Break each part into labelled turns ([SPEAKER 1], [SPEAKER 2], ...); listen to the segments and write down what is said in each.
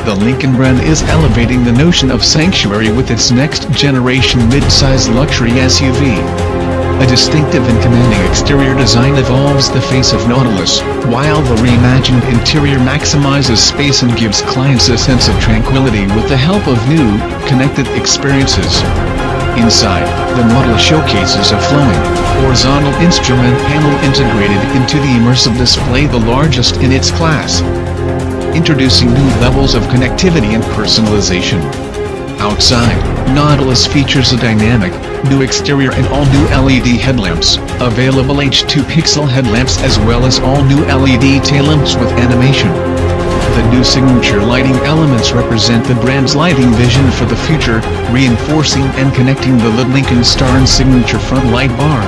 [SPEAKER 1] The Lincoln brand is elevating the notion of sanctuary with its next-generation mid-size luxury SUV. A distinctive and commanding exterior design evolves the face of Nautilus, while the reimagined interior maximizes space and gives clients a sense of tranquility with the help of new, connected experiences. Inside, the Nautilus showcases a flowing, horizontal instrument panel integrated into the immersive display, the largest in its class, introducing new levels of connectivity and personalization. Outside, Nautilus features a dynamic, new exterior and all-new LED headlamps, available H2-pixel headlamps as well as all-new LED tail lamps with animation. The new signature lighting elements represent the brand's lighting vision for the future, reinforcing and connecting the Lincoln Star and signature front light bar.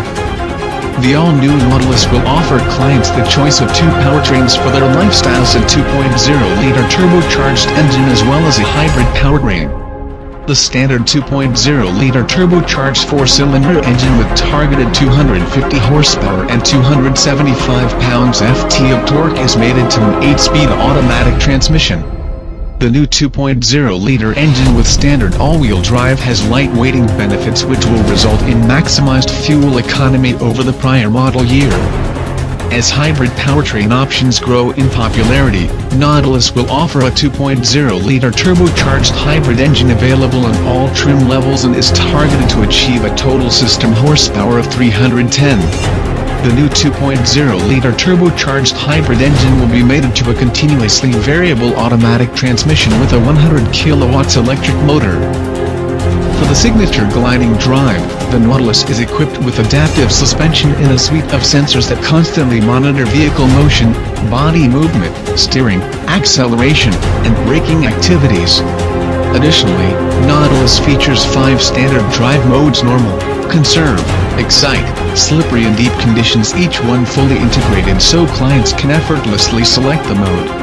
[SPEAKER 1] The all-new Nautilus will offer clients the choice of two powertrains for their lifestyles: a 2.0-liter turbocharged engine as well as a hybrid powertrain. The standard 2.0-liter turbocharged four-cylinder engine with targeted 250 horsepower and 275 pounds-ft of torque is mated to an 8-speed automatic transmission. The new 2.0-liter engine with standard all-wheel drive has light-weighting benefits which will result in maximized fuel economy over the prior model year. As hybrid powertrain options grow in popularity, Nautilus will offer a 2.0-liter turbocharged hybrid engine available on all trim levels and is targeted to achieve a total system horsepower of 310. The new 2.0-liter turbocharged hybrid engine will be mated to a continuously variable automatic transmission with a 100 kilowatts electric motor. For the signature gliding drive, the Nautilus is equipped with adaptive suspension in a suite of sensors that constantly monitor vehicle motion, body movement, steering, acceleration, and braking activities. Additionally, Nautilus features 5 standard drive modes: normal, conserve, excite, slippery and deep conditions, each one fully integrated so clients can effortlessly select the mode.